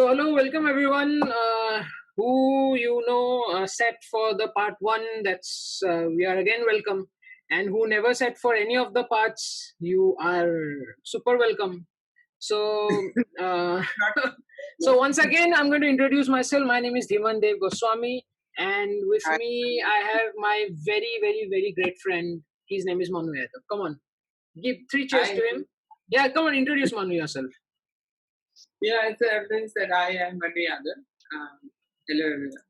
Hello, welcome everyone who set for the part one. That's we are again welcome, and who never set for any of the parts. You are super welcome. So, uh, so once again, I'm going to introduce myself. My name is Dhiman Dev Goswami, and with Hi. me, I have my very great friend. His name is Manu Yadav. Come on, give three cheers Hi. to him. Yeah, come on, introduce Manu yourself. Yeah, it's evidence that I am Manu Yadav. Hello, everyone.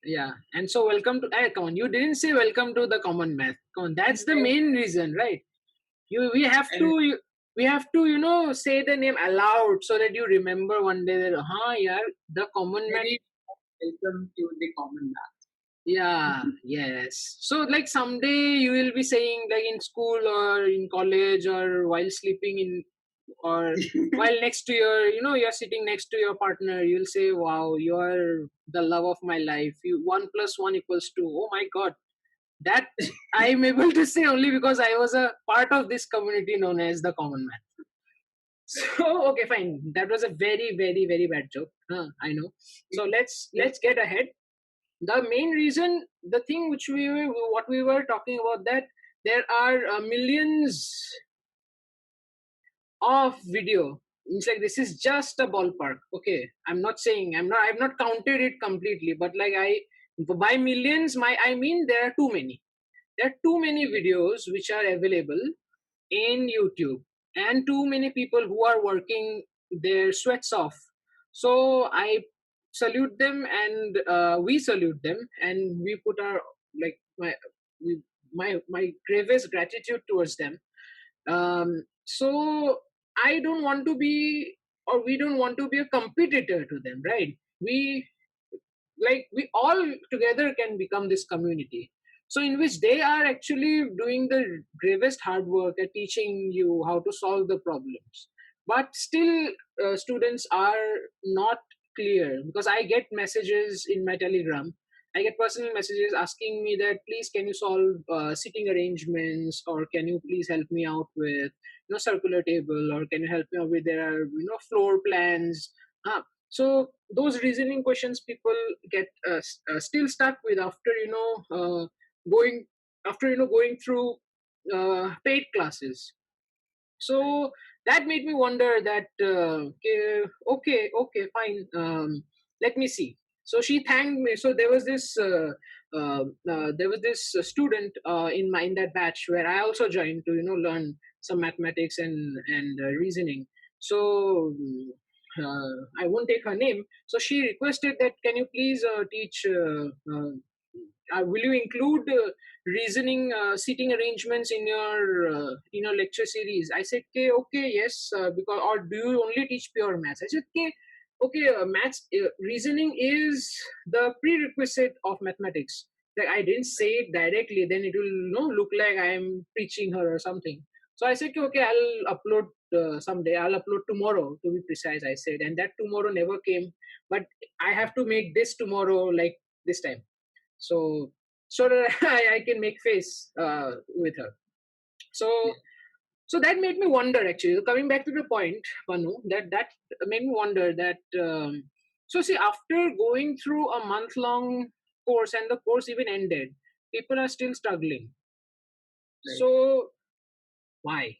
Yeah, and so welcome to. Come on, you didn't say welcome to the common math. Come on, that's the main reason, right? You we have to And we have to say the name aloud so that you remember one day that yeah, the common math. very welcome to the common Yeah, yes. So like someday you will be saying like in school or in college or while sleeping in or math. while next to your you're sitting next to your partner, you'll say, wow, you're the love of my life. You 1 + 1 = 2. Oh my god, that I'm able to say only because I was a part of this community known as the common man. So okay, fine. That was a very bad joke. I know. So let's get ahead. The main reason, the thing which what we were talking about, that there are millions of video. It's like this is just a ballpark. Okay, I've not counted it completely, but like by millions, I mean there are too many. There are too many videos which are available in YouTube, and too many people who are working their sweats off. So I salute them, and we salute them, and we put our like my gravest gratitude towards them. So I don't want to be, or we don't want to be a competitor to them, right? We all together can become this community, so in which they are actually doing the gravest hard work at teaching you how to solve the problems, but still students are not clear, because I get messages in my Telegram. I get personal messages asking me that, please, can you solve sitting arrangements, or can you please help me out with circular table, or can you help me out with their floor plans. So those reasoning questions people get still stuck with after going going through paid classes. So that made me wonder that okay, fine, let me see. So she thanked me. So there was this student in that batch where I also joined to learn some mathematics and reasoning. So I won't take her name. So she requested that, can you please teach will you include reasoning seating arrangements in your lecture series? I said, okay, yes, because, or do you only teach pure maths? I said, okay, maths reasoning is the prerequisite of mathematics. Like, I didn't say it directly, then it will look like I am preaching her or something. So I said, okay, I'll upload someday. I'll upload tomorrow, to be precise, I said. And that tomorrow never came. But I have to make this tomorrow, like this time. So that I can make face with her. So so that made me wonder, actually, coming back to the point, Manu, that made me wonder that so see, after going through a month-long course, and the course even ended, people are still struggling. Right. So why?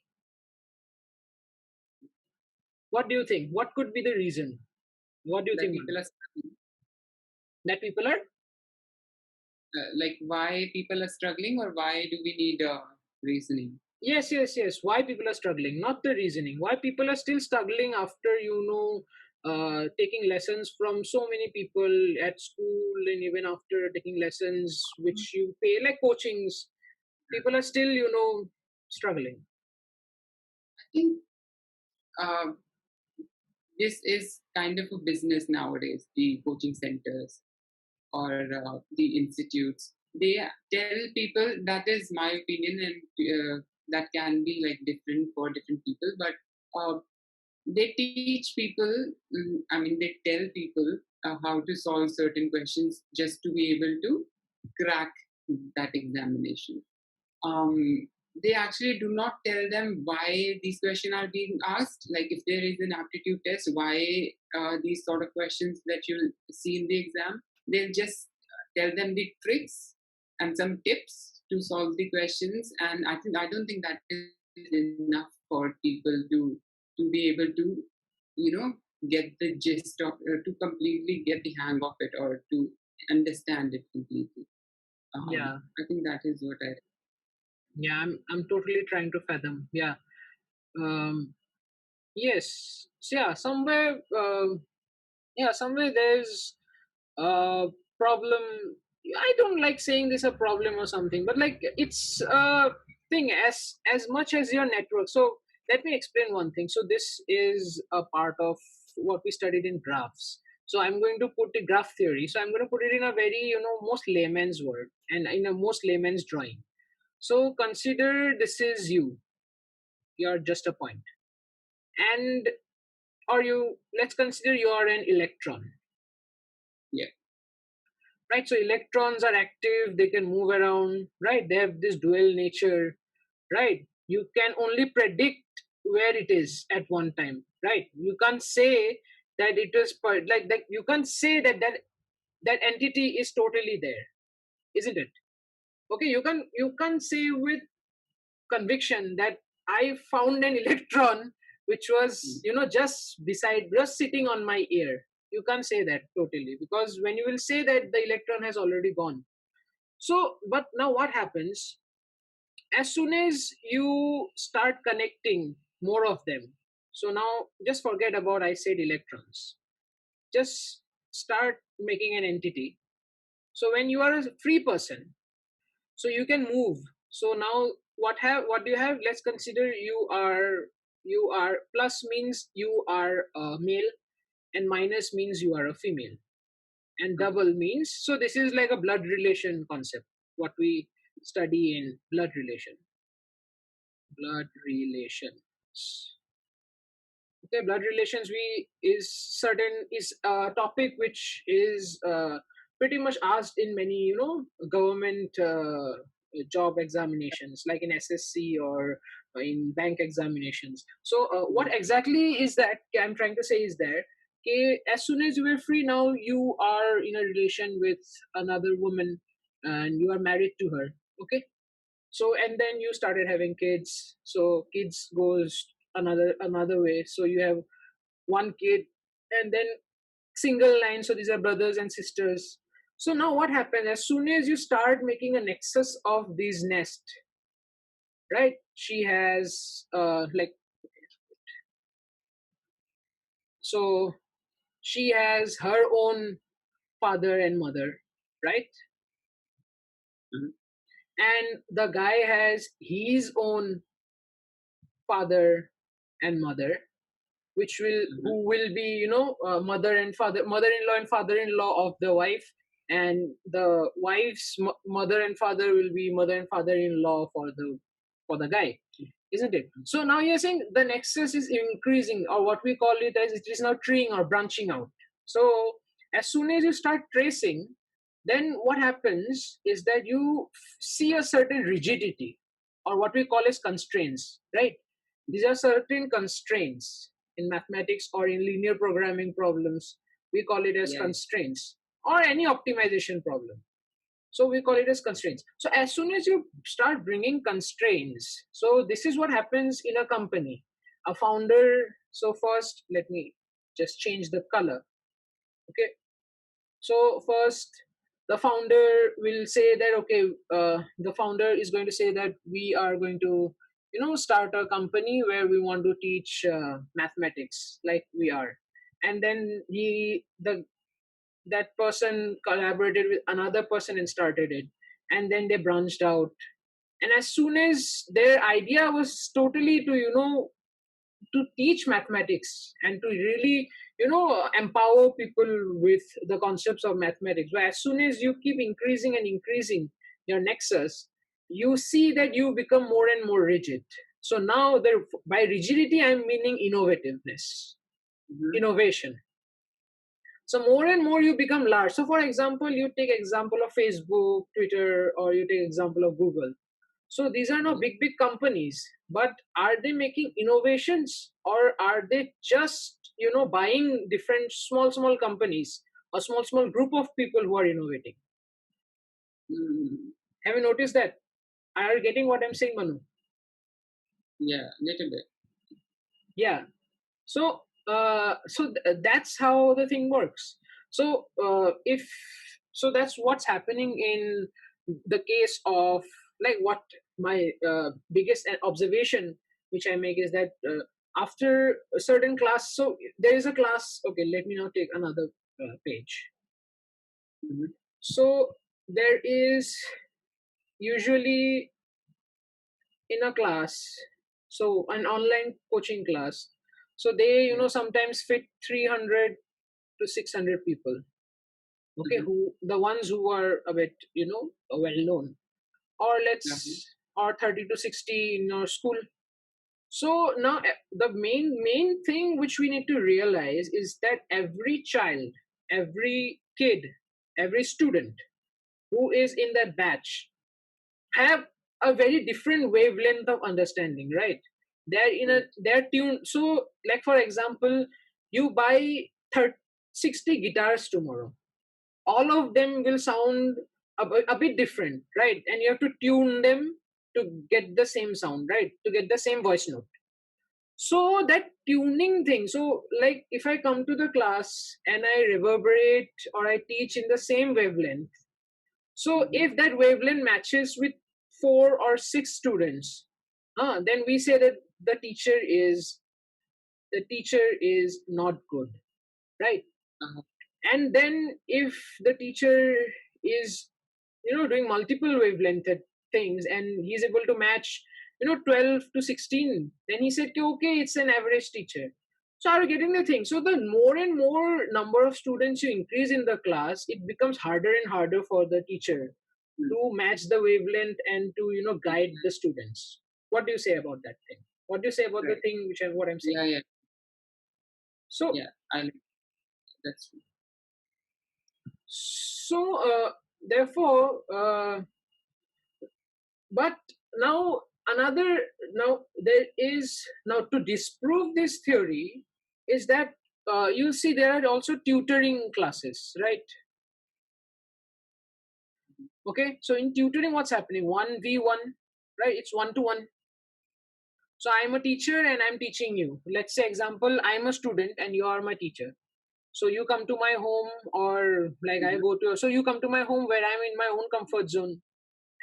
What do you think? What could be the reason? What do you That think, people Manu? are struggling. That people are. Like why people are struggling, or why do we need reasoning? Yes. Why people are struggling, not the reasoning. Why people are still struggling after taking lessons from so many people at school, and even after taking lessons which you pay like coachings, people are still struggling. I think uh, this is kind of a business nowadays. The coaching centers or the institutes, they tell people, that is my opinion, and that can be like different for different people, but they teach people, they tell people how to solve certain questions just to be able to crack that examination. um, they actually do not tell them why these questions are being asked. Like if there is an aptitude test, why these sort of questions that you'll see in the exam, they'll just tell them the tricks and some tips to solve the questions. And I don't think that is enough for people to be able to, you know, get the gist of to completely get the hang of it or to understand it completely. Yeah, I think that is what I. yeah, I'm totally trying to fathom. Yeah. Um, yes. So yeah, somewhere there's a problem. I don't like saying this a problem or something, but like it's a thing as much as your network. So let me explain one thing. So this is a part of what we studied in graphs. So I'm going to put the graph theory. So I'm going to put it in a very, most layman's word and in a most layman's drawing. So consider this is you. You're just a point. And or you let's consider you are an electron, Yeah. right? So electrons are active, they can move around, right? They have this dual nature, right? You can only predict where it is at one time, right? You can't say that it is like that. You can't say that entity is totally there, isn't it? Okay, you can't say with conviction that I found an electron which was, Mm. just sitting on my ear. You can't say that totally, because when you will say that, the electron has already gone. So, but now what happens? As soon as you start connecting more of them, so now just forget about I said electrons. Just start making an entity. So when you are a free person, so you can move. So now what do you have? Let's consider you are plus means you are a male, and minus means you are a female, and Okay. double means, so this is like a blood relation concept, what we study in blood relations. Okay, blood relations we is a topic which is pretty much asked in many, government job examinations, like in SSC or in bank examinations. So what Mm. exactly is that I'm trying to say is that, okay, as soon as you are free, now you are in a relation with another woman and you are married to her. Okay, so and then you started having kids, so kids goes another way, so you have one kid, and then single line, so these are brothers and sisters. So now what happens, as soon as you start making a nexus of these nest, right? She has like, so she has her own father and mother, right? Mhm. And the guy has his own father and mother, which will Mhm. who will be, mother-in-law and father-in-law of the wife, and the wife's mother and father will be mother and father-in-law for the guy, isn't it? So now you're saying the nexus is increasing, or what we call it as, it is now treeing or branching out. So as soon as you start tracing, then what happens is that you see a certain rigidity, or what we call as constraints, right? These are certain constraints in mathematics or in linear programming problems. We call it as Yeah. constraints, or any optimization problem. So we call it as constraints. So as soon as you start bringing constraints, so this is what happens in a company. A founder, so first let me just change the color. Okay, so first the founder will say that, okay, the founder is going to say that we are going to, start a company where we want to teach mathematics like we are. And then that person collaborated with another person and started it, and then they branched out. And as soon as their idea was totally to, to teach mathematics and to really, empower people with the concepts of mathematics, but as soon as you keep increasing and increasing your nexus, you see that you become more and more rigid. So now there, by rigidity I'm meaning innovativeness, Mhm. innovation. So more and more you become large. So for example, you take example of Facebook, Twitter, or you take example of Google. So these are not Okay. big companies, but are they making innovations, or are they just buying different small companies, a small group of people who are innovating? Mm, Have you noticed that? Are you getting what I'm saying, Manu? yeah, little bit. Yeah. So that's how the thing works. If so, that's what's happening in the case of, like, what my biggest observation which I make is that after a certain class, so there is a class. Okay, let me now take another page. Mhm. So there is usually in a class, so an online coaching class, so they Yeah. sometimes fit 300 to 600 people, okay, Mhm. who the ones who are a bit well known, or Mhm. let's or 30 to 60 in our school. So now the main thing which we need to realize is that every child, every kid, every student who is in that batch have a very different wavelength of understanding, right? Right. They're tuned. So, like, for example, you buy 30, 60 guitars tomorrow, all of them will sound a bit different, right? And you have to tune them to get the same sound, right? To get the same voice note. So that tuning thing, so like if I come to the class and I reverberate or I teach in the same wavelength, so Mhm. if that wavelength matches with 4 or 6 students, then we say that the teacher is not good, right? Uh-huh. And then if the teacher is doing multiple wavelength things and he's able to match 12 to 16, then he said, okay, it's an average teacher. So are you getting the thing? So the more and more number of students you increase in the class, it becomes harder and harder for the teacher Mm. to match the wavelength and to guide the students. What do you say about that thing? What do you say about the Right. thing what I'm saying? Yeah, yeah, So yeah. I like that's true. so therefore but now another now there is now to disprove this theory is that you'll see there are also tutoring classes, right? Okay, so in tutoring what's happening, 1v1, right? It's 1 to 1. So I'm a teacher and I'm teaching you. Let's say example, I'm a student and you are my teacher. So you come to my home, or like I Mhm. go to, so you come to my home where I'm in my own comfort zone,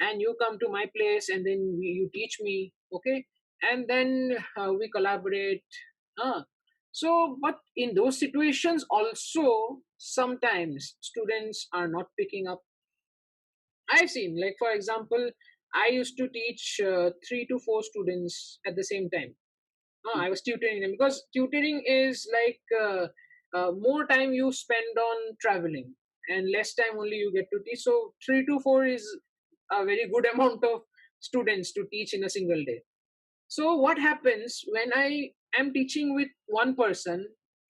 and you come to my place and then you teach me, okay, and then we collaborate. Uh, so but in those situations also sometimes students are not picking up. I've seen, like, for example, I used to teach 3 to 4 students at the same time. I was tutoring them because tutoring is like more time you spend on traveling and less time only you get to teach. So 3 to 4 is a very good amount of students to teach in a single day. So what happens when I am teaching with one person?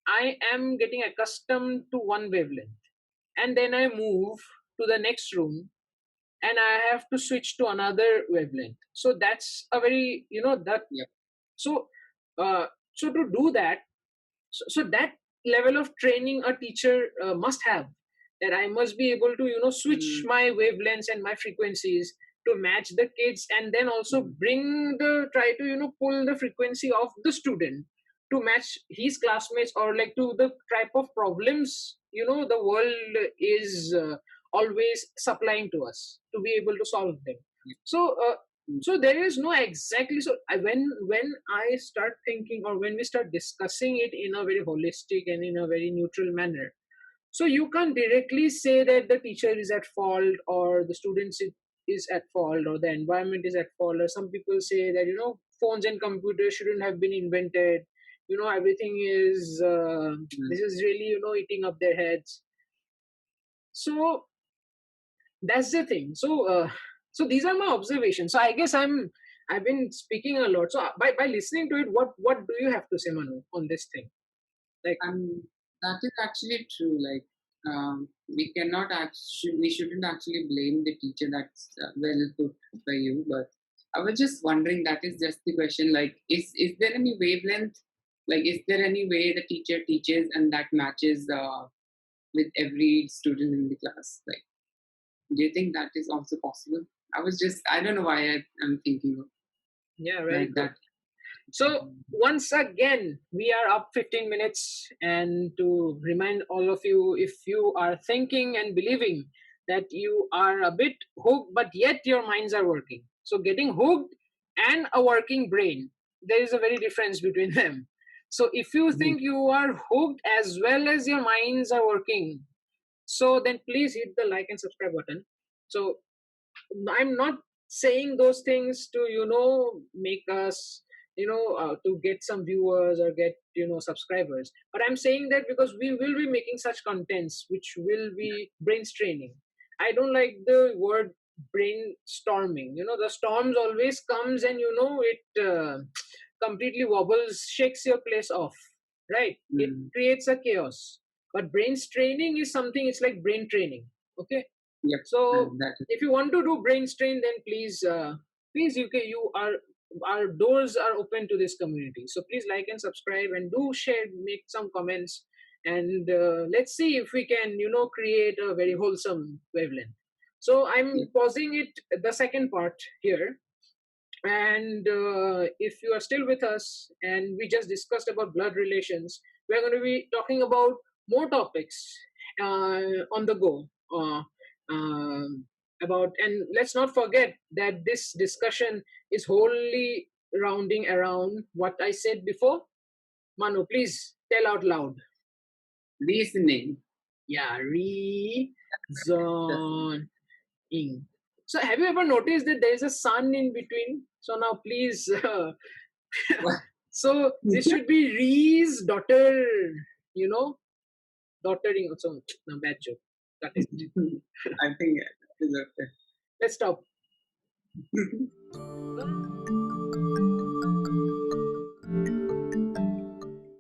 I am getting accustomed to one wavelength, and then I move to the next room and I have to switch to another wavelength. So that's a very that Yeah. so uh, so to do that, so that level of training a teacher must have, that I must be able to switch Mm. my wavelengths and my frequencies to match the kids, and then also Mhm. bring the try to pull the frequency of the student to match his classmates, or like to the type of problems the world is always supplying to us to be able to solve them. Yeah. So there is no exactly. So when I start thinking, or when we start discussing it in a very holistic and in a very neutral manner, so you can't directly say that the teacher is at fault or the students is at fault or the environment is at fault. Or some people say that phones and computers shouldn't have been invented. Everything is Mm. this is really eating up their heads. So that's the thing. So these are my observations. So I guess I've been speaking a lot. So by listening to it, what do you have to say, Manu, on this thing? Like, And that is actually true. Like, we cannot actually, we shouldn't actually blame the teacher. That's well put by you. But I was just wondering, that is just the question. Like, is there any wavelength? Like, is there any way the teacher teaches and that matches with every student in the class? Like, do you think that is also possible? I don't know why I'm thinking of Yeah, very like good. that. So once again, we are up 15 minutes, and to remind all of you, if you are thinking and believing that you are a bit hooked, but yet your minds are working. So getting hooked and a working brain, there is a very difference between them. So if you Mhm. think you are hooked as well as your minds are working, so then please hit the like and subscribe button. So I'm not saying those things to make us to get some viewers or get subscribers, but I'm saying that because we will be making such contents which will be brain straining. I don't like the word brainstorming. The storms always comes, and it completely wobbles, shakes your place off, right? It Mm. creates a chaos. But brain straining is something, it's like brain training. Okay. Yep, So that is. if you want to do brain strain, then please, you are, our doors are open to this community. So please like and subscribe, and do share, make some comments, and let's see if we can create a very wholesome wavelength. So I'm Yep. pausing it, the second part here. And if you are still with us, and we just discussed about blood relations, we're going to be talking about more topics on the go. About, and let's not forget that this discussion is wholly rounding around what I said before. Manu, please tell out loud. Reasoning. Yeah, reasoning. So have you ever noticed that there is a sun in between? So now please, so this should be Ree's daughter, you know, daughtering. So no, bad joke. Cut it. I think it is okay. Let's stop.